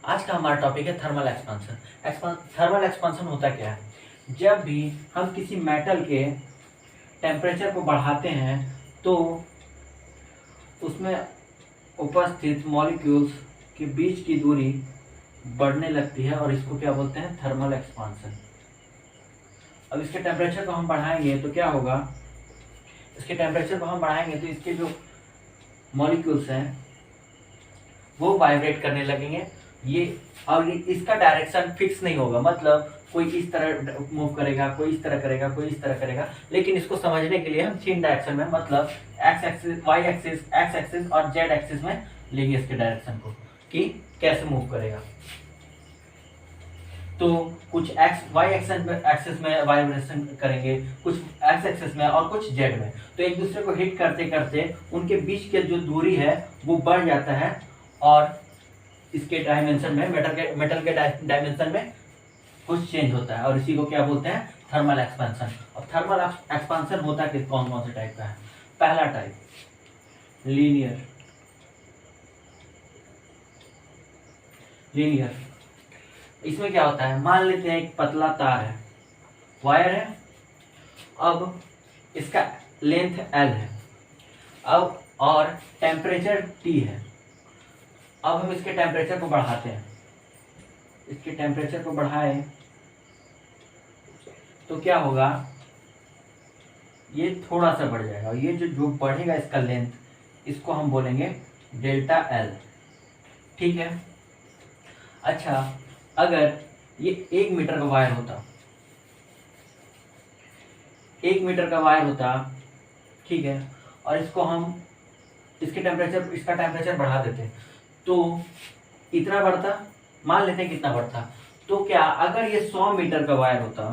आज का हमारा टॉपिक है थर्मल एक्सपांसन। थर्मल एक्सपांसन होता क्या है? जब भी हम किसी मेटल के टेम्परेचर को बढ़ाते हैं तो उसमें उपस्थित मॉलिक्यूल्स के बीच की दूरी बढ़ने लगती है और इसको क्या बोलते हैं? Thermal expansion. अब इसके टेम्परेचर को हम बढ़ाएंगे तो क्या होगा? इसके टेम्परेचर को हम बढ़ाएंगे तो इसके जो मॉलिक्यूल्स हैं वो वाइब्रेट करने लगेंगे। इसका डायरेक्शन फिक्स नहीं होगा, मतलब कोई इस तरह मूव करेगा, कोई इस तरह करेगा, कोई इस तरह करेगा। लेकिन इसको समझने के लिए हम 3 डायरेक्शन में, मतलब X axis, Y axis, X axis और जेड एक्सिस में लेंगे इसके डायरेक्शन को कि कैसे मूव करेगा। तो कुछ वाई एक्सिस में वाइब्रेशन करेंगे, कुछ एक्स एक्सिस में और कुछ जेड में। तो एक दूसरे को हिट करते करते उनके बीच के जो दूरी है वो बढ़ जाता है और इसके डायमेंशन में, मेटल के डायमेंशन में कुछ चेंज होता है और इसी को क्या बोलते हैं? Thermal expansion. अब थर्मल एक्सपेंशन होता है कौन कौन से टाइप का है? पहला टाइप लीनियर। इसमें क्या होता है? मान लेते हैं एक पतला तार है, वायर है। अब इसका लेंथ L है, अब और टेम्परेचर T है। अब हम इसके टेम्परेचर को बढ़ाते हैं, इसके टेम्परेचर को बढ़ाएं तो क्या होगा? ये थोड़ा सा बढ़ जाएगा। ये जो बढ़ेगा इसका लेंथ, इसको हम बोलेंगे डेल्टा L। ठीक है। अच्छा, अगर ये 1 मीटर का वायर होता, 1 मीटर का वायर होता, ठीक है, और इसको हम इसका टेम्परेचर बढ़ा देते तो इतना बढ़ता। मान लेते हैं कितना बढ़ता। तो क्या अगर ये 100 मीटर का वायर होता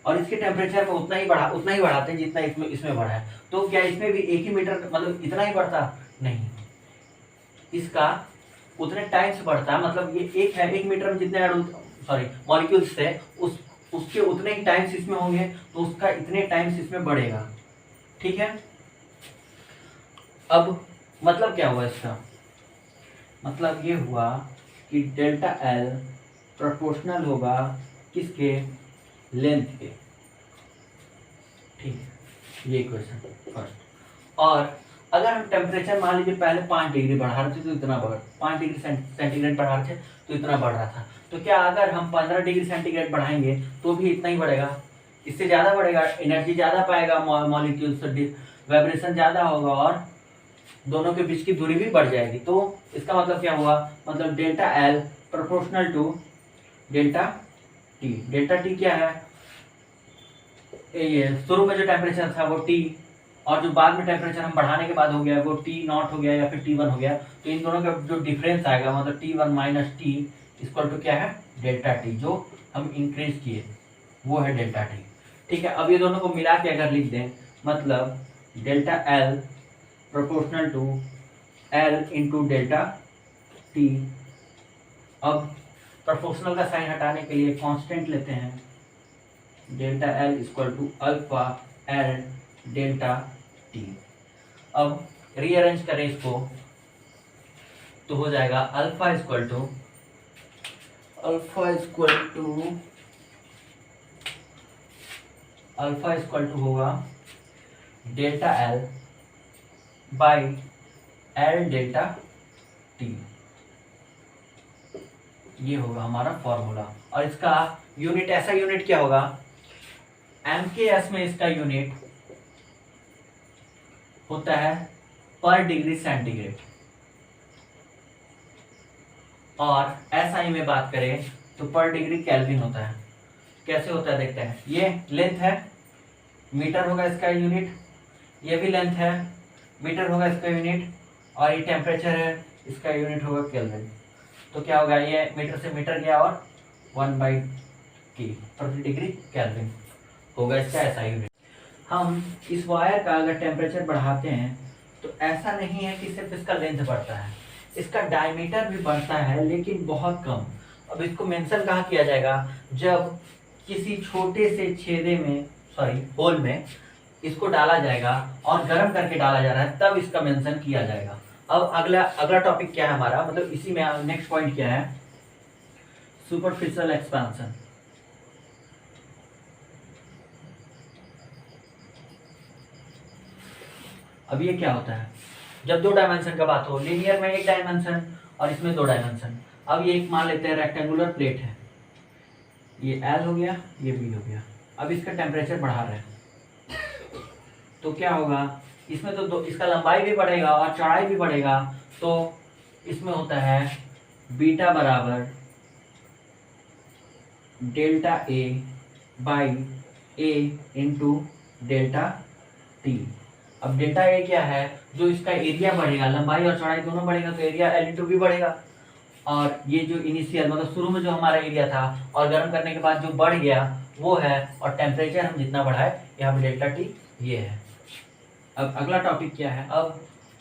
और इसके टेम्परेचर को उतना ही बढ़ाते जितना इसमें बढ़ा है, तो क्या इसमें भी 1 ही मीटर, मतलब इतना ही बढ़ता? नहीं, इसका उतने टाइम्स बढ़ता। मतलब ये एक है, 1 मीटर में जितने मॉलिक्यूल्स थे उसके उतने ही टाइम्स इसमें होंगे, तो उसका इतने टाइम्स इसमें बढ़ेगा। ठीक है। अब मतलब क्या हुआ इसका? मतलब ये हुआ कि डेल्टा L प्रोपोर्शनल होगा किसके? लेंथ के। ठीक है, ये क्वेश्चन फर्स्ट। और अगर हम टेम्परेचर मान लीजिए पहले 5 डिग्री बढ़ा रहे थे तो इतना 5 डिग्री सेंटीग्रेड बढ़ा रहे थे तो इतना बढ़ रहा था। तो क्या अगर हम 15 डिग्री सेंटीग्रेड बढ़ाएंगे तो भी इतना ही बढ़ेगा? इससे ज़्यादा बढ़ेगा, एनर्जी ज़्यादा पाएगा मॉलिक्यूल से, वाइब्रेशन ज़्यादा होगा और दोनों के बीच की दूरी भी बढ़ जाएगी। तो इसका मतलब क्या हुआ? मतलब delta L proportional to delta T। Delta T क्या है? ये शुरू में जो टेम्परेचर था वो T, और जो बाद में टेम्परेचर हम बढ़ाने के बाद हो गया वो T0 हो गया या फिर T1 हो गया। तो इन दोनों का जो डिफरेंस आएगा, मतलब T1 minus T equal to क्या है? Delta T। जो हम इंक्रीज किए वो है डेल्टा T। ठीक है। अब ये दोनों को मिला के अगर लिख दें, मतलब delta L proportional to L into delta T। अब प्रोपोर्शनल का साइन हटाने के लिए कांस्टेंट लेते हैं, delta L equal to alpha L delta T। अब रीअरेंज करें इसको तो हो जाएगा अल्फा इक्वल टू होगा delta L by L delta T। ये होगा हमारा फॉर्मूला। और इसका यूनिट, ऐसा यूनिट क्या होगा? MKS में इसका यूनिट होता है पर डिग्री सेंटीग्रेड, और SI में बात करें तो पर डिग्री केल्विन होता है। कैसे होता है देखते हैं। ये लेंथ है, मीटर होगा इसका यूनिट, ये भी लेंथ है, मीटर होगा इसका यूनिट, और ये टेम्परेचर है, इसका यूनिट होगा केल्विन। तो क्या होगा? ये मीटर से मीटर गया और 1/K प्रति डिग्री केल्विन होगा इसका ऐसा यूनिट। हम इस वायर का अगर टेम्परेचर बढ़ाते हैं तो ऐसा नहीं है कि सिर्फ इसका लेंथ बढ़ता है, इसका डायमीटर भी बढ़ता है, लेकिन बहुत कम। अब इसको मेंशन कहाँ किया जाएगा? जब किसी छोटे से छेदे में, होल में इसको डाला जाएगा और गर्म करके डाला जा रहा है, तब इसका मेंशन किया जाएगा। अब अगला अगला टॉपिक क्या है हमारा, मतलब इसी में नेक्स्ट पॉइंट क्या है, सुपरफिशियल एक्सपेंशन। अब ये क्या होता है, जब दो डायमेंशन का बात हो, लीनियर में एक डायमेंशन और इसमें दो डायमेंशन। अब ये एक मान लेते हैं रेक्टेंगुलर प्लेट है, ये L हो गया, ये B हो गया। अब इसका टेम्परेचर बढ़ा रहे हैं तो क्या होगा, इसमें तो इसका लंबाई भी बढ़ेगा और चौड़ाई भी बढ़ेगा। तो इसमें होता है बीटा बराबर delta A by A into delta T। अब डेल्टा A क्या है, जो इसका एरिया बढ़ेगा, लंबाई और चौड़ाई दोनों बढ़ेगा तो एरिया L इंटू भी बढ़ेगा। और ये जो इनिशियल मतलब शुरू में जो हमारा एरिया था और गर्म करने के बाद जो बढ़ गया वो है, और टेम्परेचर हम जितना बढ़ाए यहाँ पे डेल्टा T ये है। अब अगला टॉपिक क्या है, अब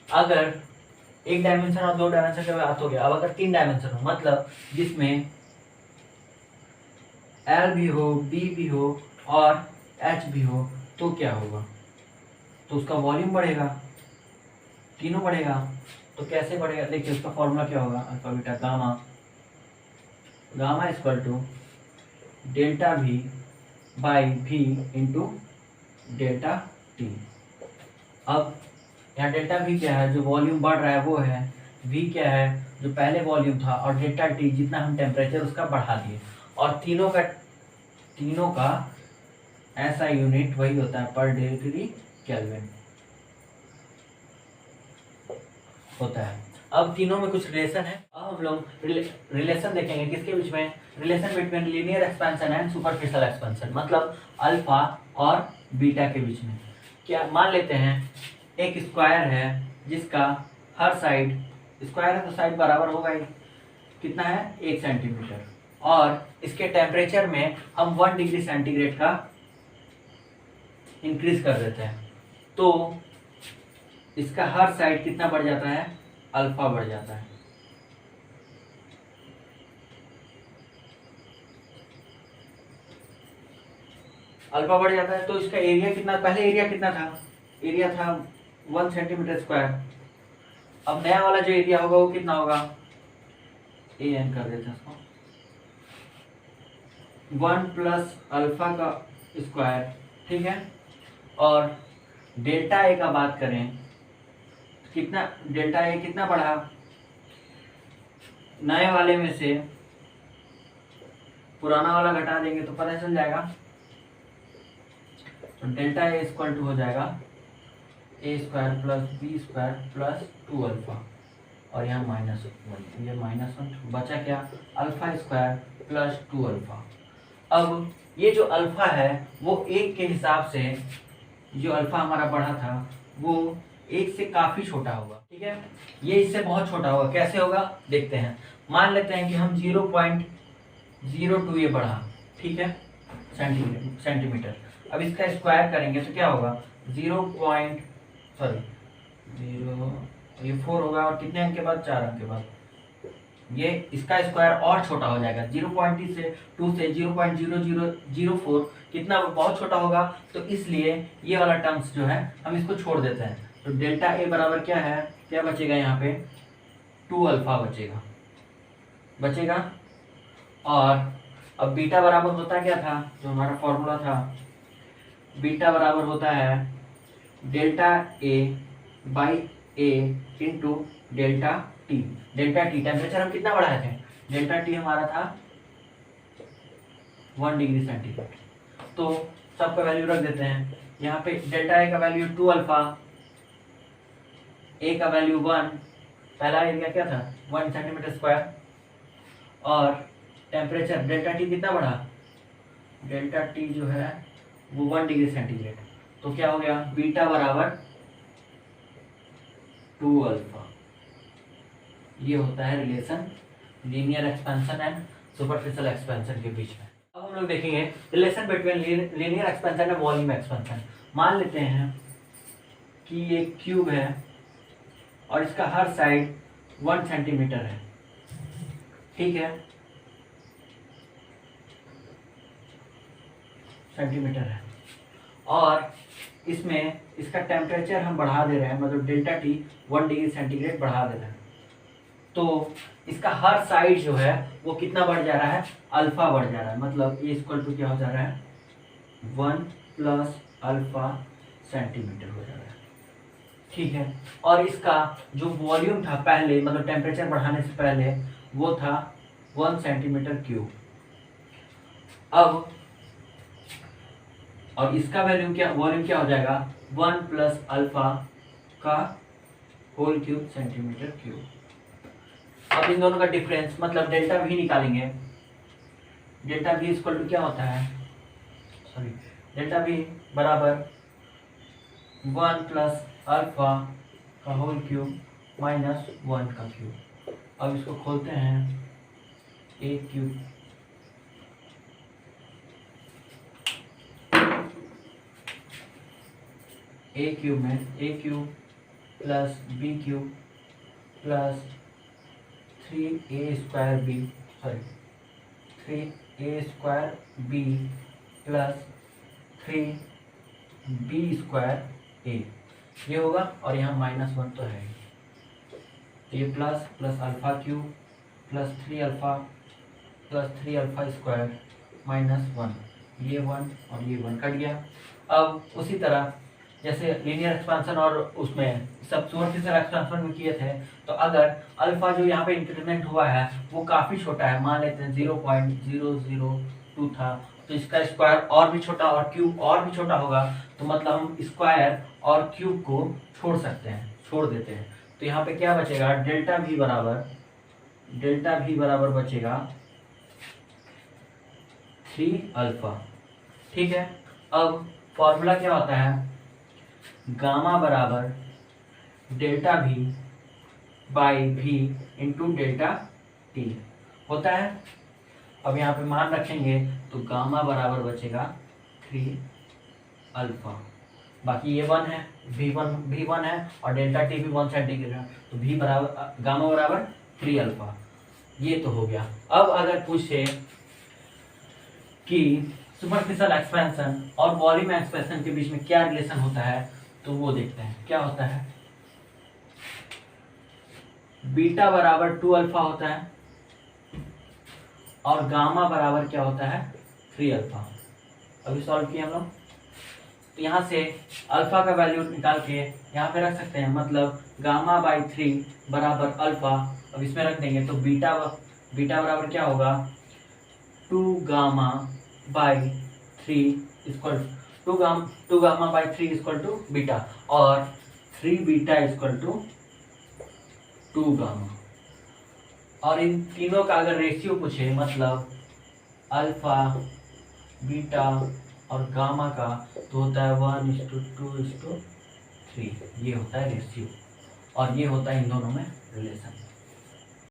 अगर एक डायमेंशन और दो डायमेंशन की बात हो गया, अब अगर तीन डायमेंशन हो, मतलब जिसमें L भी हो, B भी हो और H भी हो, तो क्या होगा, तो उसका वॉल्यूम बढ़ेगा, तीनों बढ़ेगा। तो कैसे बढ़ेगा, देखिए उसका फॉर्मूला क्या होगा, alpha beta gamma, gamma equal to delta V by V into delta T। अब यहाँ डेल्टा V क्या है, जो वॉल्यूम बढ़ रहा है वो है, V क्या है जो पहले वॉल्यूम था, और डेल्टा T जितना हम टेम्परेचर उसका बढ़ा दिए। और तीनों का ऐसा यूनिट वही होता है पर डिग्री केल्विन होता है। अब तीनों में कुछ रिलेशन है, अब हम लोग रिलेशन देखेंगे किसके बीच में, relation between linear expansion and superficial expansion, मतलब अल्फा और बीटा के बीच में। क्या मान लेते हैं एक स्क्वायर है जिसका हर साइड, स्क्वायर है तो साइड बराबर होगा ही, कितना है 1 सेंटीमीटर, और इसके टेम्परेचर में हम 1 डिग्री सेंटीग्रेड का इंक्रीज कर देते हैं, तो इसका हर साइड कितना बढ़ जाता है, अल्फा बढ़ जाता है। अल्फा बढ़ जाता है तो इसका एरिया कितना, पहले एरिया कितना था, एरिया था 1 सेंटीमीटर स्क्वायर। अब नया वाला जो एरिया होगा वो कितना होगा, AN कर देते हैं इसको, 1 प्लस अल्फा का स्क्वायर, ठीक है। और डेल्टा A का बात करें कितना, डेल्टा A कितना बढ़ा, नए वाले में से पुराना वाला घटा देंगे तो पता चल जाएगा। तो डेल्टा A इक्वल टू हो जाएगा A square plus B square plus 2 alpha, और यहाँ -1, ये -1 बचा क्या, अल्फा स्क्वायर प्लस 2 अल्फा। अब ये जो अल्फा है वो 1 के हिसाब से, जो अल्फा हमारा बढ़ा था वो 1 से काफ़ी छोटा होगा, ठीक है। ये इससे बहुत छोटा होगा, कैसे होगा देखते हैं। मान लेते हैं कि हम 0.02 ये बढ़ा, ठीक है, सेंटीमीटर। अब इसका स्क्वायर करेंगे तो क्या होगा, 0 ये 4 होगा, और कितने अंक के बाद, 4 अंक के बाद ये इसका स्क्वायर और छोटा हो जाएगा, 0.2 से 0.0004 कितना बहुत छोटा होगा। तो इसलिए ये वाला टर्म्स जो है हम इसको छोड़ देते हैं। तो डेल्टा A बराबर क्या है, क्या बचेगा यहाँ पे, 2 अल्फा बचेगा। और अब बीटा बराबर होता क्या था, जो हमारा फॉर्मूला था, बीटा बराबर होता है delta A by A into delta T। Delta T temperature हम कितना बढ़ाए थे, डेल्टा T हमारा था 1 डिग्री सेंटीग्रेड। तो सबका वैल्यू रख देते हैं यहाँ पे, डेल्टा A का वैल्यू 2 अल्फा, A का वैल्यू 1, पहला एरिया क्या था 1 सेंटीमीटर स्क्वायर, और टेम्परेचर डेल्टा T कितना बढ़ा, डेल्टा T जो है वो 1 डिग्री सेंटीग्रेड। तो क्या हो गया, बीटा बराबर 2 अल्फा। ये होता है relation linear expansion and superficial expansion के बीच में। अब हम लोग देखेंगे relation between linear expansion and volume expansion. मान लेते हैं कि ये क्यूब है और इसका हर साइड 1 सेंटीमीटर है, ठीक है, सेंटीमीटर है, और इसमें इसका टेम्परेचर हम बढ़ा दे रहे हैं, मतलब डेल्टा टी 1 डिग्री सेंटीग्रेड बढ़ा दे रहे हैं, तो इसका हर साइड जो है वो कितना बढ़ जा रहा है, अल्फा बढ़ जा रहा है। मतलब ए इक्वल टू क्या हो जा रहा है, 1 प्लस अल्फा सेंटीमीटर हो जा रहा है। ठीक है, और इसका जो वॉल्यूम था पहले, मतलब टेम्परेचर बढ़ाने से पहले, वो था 1 सेंटीमीटर क्यूब। अब और इसका वॉल्यूम क्या हो जाएगा, 1 प्लस अल्फा का होल क्यूब सेंटीमीटर क्यूब। अब इन दोनों का डिफरेंस मतलब डेल्टा वी निकालेंगे। डेल्टा वी इक्वल टू क्या होता है, सॉरी, डेल्टा वी बराबर 1 प्लस अल्फा का होल क्यूब माइनस 1 का क्यूब। अब इसको खोलते हैं, ए क्यूब में a cube plus b cube plus 3a square b, sorry 3a square b plus 3b square a, ये होगा। और यहाँ -1 तो है, ये plus plus alpha cube plus 3 alpha plus 3 alpha square -1, ये 1 और ये 1 कट गया। अब उसी तरह जैसे लीनियर एक्सपेंशन और उसमें सब सुपरफिशियल एक्सपेंशन में किए थे, तो अगर अल्फा जो यहाँ पे इंक्रीमेंट हुआ है वो काफ़ी छोटा है, मान लेते हैं 0.002 था, तो इसका स्क्वायर और भी छोटा और क्यूब और भी छोटा होगा, तो मतलब हम स्क्वायर और क्यूब को छोड़ देते हैं। तो यहाँ पे क्या बचेगा, डेल्टा भी बराबर बचेगा 3 अल्फा। ठीक है, अब फॉर्मूला क्या होता है, गामा बराबर डेल्टा भी बाई भी इंटू डेल्टा टी होता है। अब यहाँ पे मान रखेंगे तो गामा बराबर बचेगा 3 अल्फा, बाकी ये 1 है, भी 1 है और डेल्टा टी भी 1 सेंटीग्रेड है, तो भी बराबर गामा बराबर 3 अल्फा। ये तो हो गया। अब अगर पूछे कि सुपरफिशियल एक्सपेंशन और वॉल्यूम एक्सपेंशन के बीच में क्या रिलेशन होता है, तो वो देखते हैं। क्या होता है, बीटा बराबर 2 अल्फा होता है और गामा बराबर क्या होता है, 3 अल्फा। अभी सॉल्व किए हम लोग, तो यहाँ से अल्फा का वैल्यू निकाल के यहाँ पे रख सकते हैं, मतलब गामा बाई 3 बराबर अल्फा। अब इसमें रख देंगे तो बीटा बराबर क्या होगा, 2 gamma by 3 equal 2 gamma by 3 equal to beta, और 3 बीटा इक्वल टू 2 गामा। और इन तीनों का अगर रेशियो पूछे, मतलब अल्फा, बीटा और गामा का, तो होता है 1:2:3, ये होता है रेशियो, और ये होता है इन दोनों में रिलेशन।